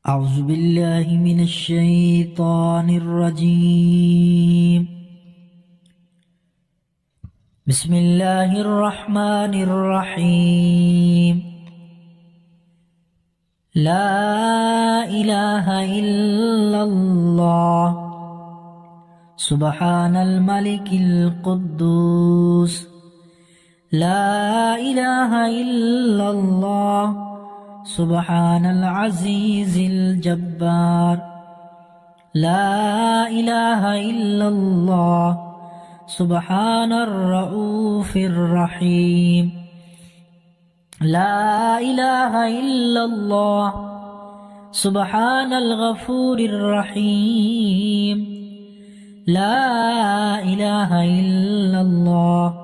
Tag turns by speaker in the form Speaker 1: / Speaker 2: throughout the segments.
Speaker 1: أعوذ بالله من الشيطان الرجيم. بسم الله الرحمن الرحيم. لا إله إلا الله سبحان الملك القدوس. لا إله إلا الله سبحان العزيز الجبار. لا إله إلا الله سبحان الرؤوف الرحيم. لا إله إلا الله سبحان الغفور الرحيم. لا إله إلا الله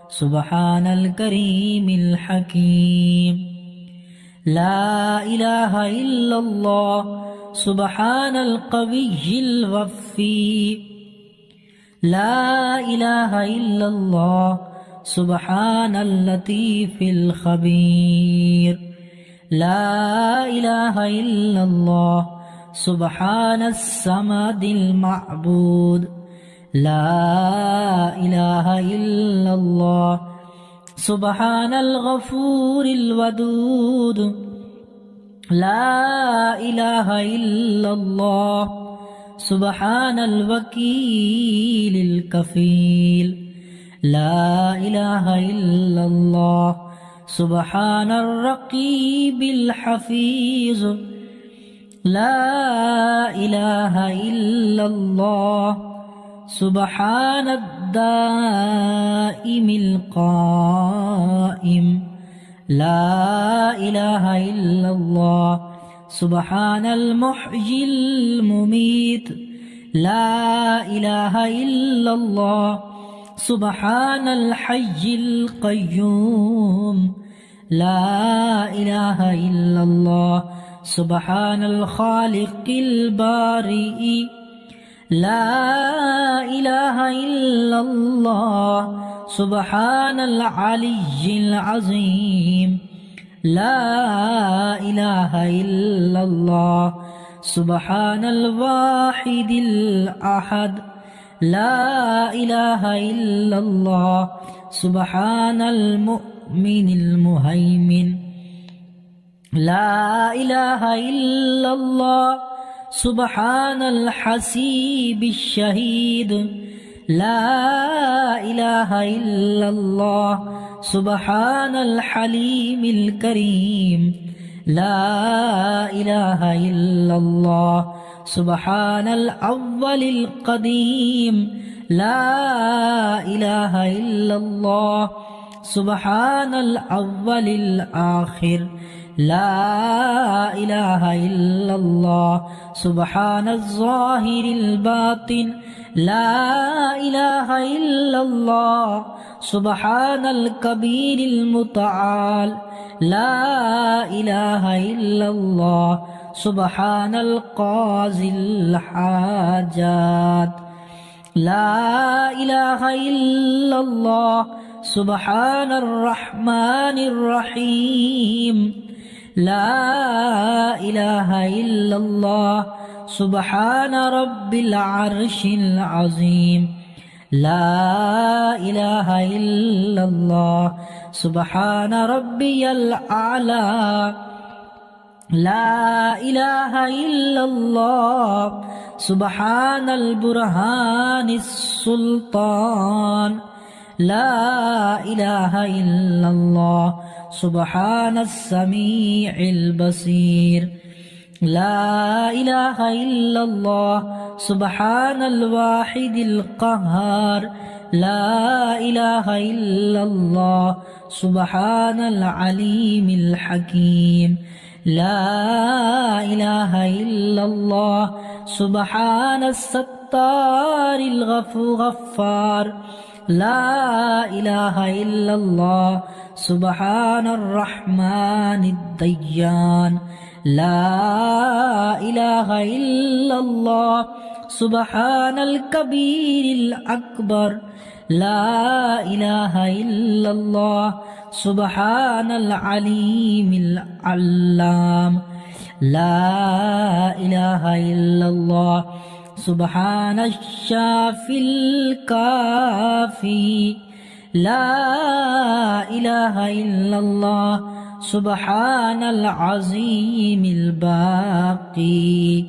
Speaker 1: سبحان الكريم الحكيم. لا إله إلا الله سبحان القوي الوفي. لا إله إلا الله سبحان اللطيف الخبير. لا إله إلا الله سبحان الصمد المعبود. لا إله إلا الله سبحان الغفور الودود. لا إله إلا الله سبحان الوكيل الكفيل. لا إله إلا الله سبحان الرقيب الحفيظ. لا إله إلا الله سبحان الدائم القائم. لا إله إلا الله سبحان المحيي المميت. لا إله إلا الله سبحان الحي القيوم. لا إله إلا الله سبحان الخالق البارئ. لا إله إلا الله سبحان العلي العظيم. لا إله إلا الله سبحان الواحد الأحد. لا إله إلا الله سبحان المؤمن المهيمن. لا إله إلا الله سبحان الحسيب الشهيد. لا إله إلا الله سبحان الحليم الكريم. لا إله إلا الله سبحان الأول القديم. لا إله إلا الله سبحان الأول الآخر. لا إله إلا الله سبحان الظاهر الباطن. لا إله إلا الله سبحان الكبير المتعال. لا إله إلا الله سبحان القاضي الحاجات. لا إله إلا الله سبحان الرحمن الرحيم. لا إله إلا الله سبحان رب العرش العظيم. لا إله إلا الله سبحان ربي الأعلى. لا إله إلا الله سبحان البرهان السلطان. لا إله إلا الله سبحان السميع البصير. لا إله إلا الله سبحان الواحد القهار. لا إله إلا الله سبحان العليم الحكيم. لا إله إلا الله سبحان الستار الغفار. لا إله إلا الله سبحان الرحمن الديان. لا إله إلا الله سبحان الكبير الأكبر. لا إله إلا الله سبحان العليم العلام. لا إله إلا الله سبحان الشافي الكافي لا إله إلا الله سبحان العظيم الباقي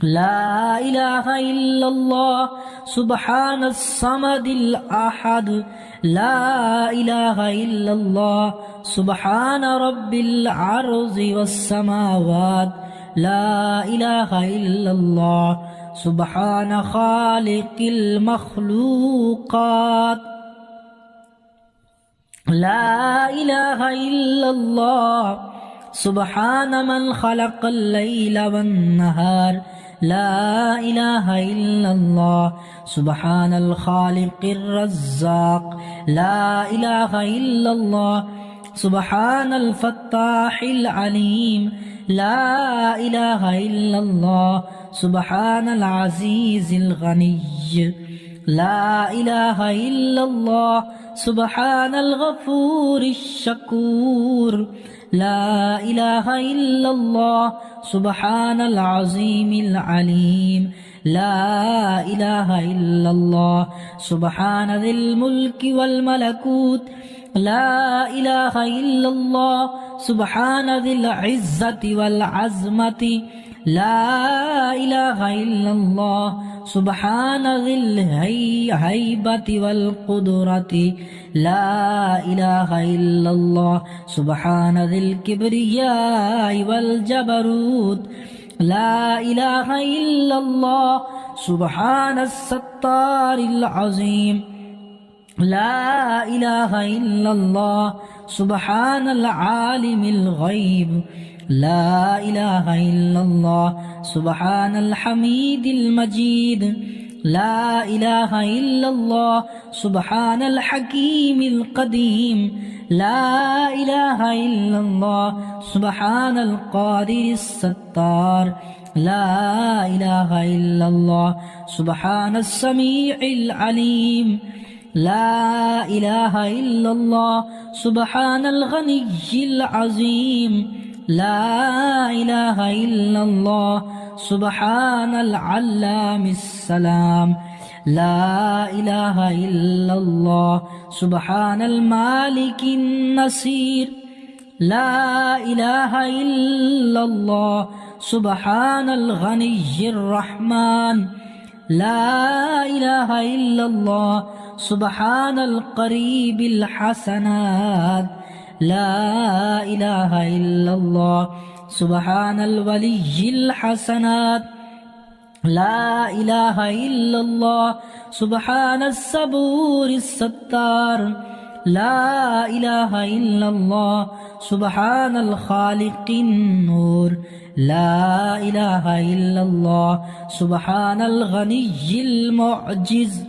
Speaker 1: لا إله إلا الله سبحان الصمد الأحد لا إله إلا الله سبحان رب العرض والسماوات لا إله إلا الله سبحان خالق المخلوقات لا إله إلا الله سبحان من خلق الليل والنهار لا إله إلا الله سبحان الخالق الرزاق لا إله إلا الله سبحان الفتاح العليم لا إله إلا الله سبحان العزيز الغني لا إله إلا الله سبحان الغفور الشكور لا إله إلا الله سبحان العظيم العليم لا إله إلا الله سبحان ذي الملك والملكوت لا إله إلا الله سبحان ذي العزة والعظمة لا إله إلا الله سبحان ذي الهيبة والقدرة لا إله إلا الله سبحان ذي الكبرياء والجبروت لا إله إلا الله سبحان الستار العظيم لا إله إلا الله سبحان العالم الغيب لا إله إلا الله سبحان الحميد المجيد لا إله إلا الله سبحان الحكيم القديم لا إله إلا الله سبحان القادر الستار لا إله إلا الله سبحان السميع العليم لا إله إلا الله سبحان الغني العظيم لا إله إلا الله سبحان العلام السلام لا إله إلا الله سبحان المالك النصير لا إله إلا الله سبحان الغني الرحمن لا إله إلا الله سبحان القريب الحسنات لا إله إلا الله سبحان الولي الحسنات لا إله إلا الله سبحان الصبور الستار لا إله إلا الله سبحان الخالق النور لا إله إلا الله سبحان الغني المعجز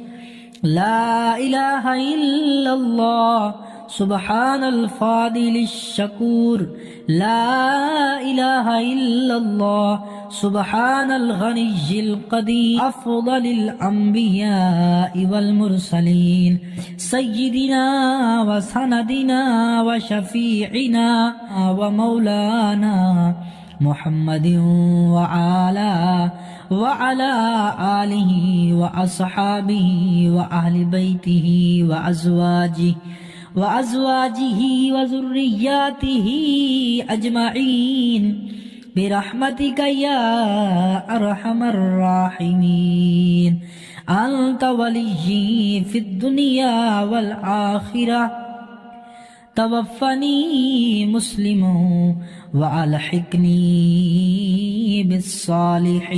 Speaker 1: لا إله إلا الله سبحان الفاضل الشكور لا إله إلا الله سبحان الغني القدير أفضل الأنبياء والمرسلين سيدنا وسندنا وشفيعنا ومولانا محمد وعلى آله وأصحابه وأهل بيته وأزواجه وذرياته أجمعين برحمتك يا أرحم الراحمين أنت وليي في الدنيا والآخرة توفني مسلما وألحقني بالصالحين.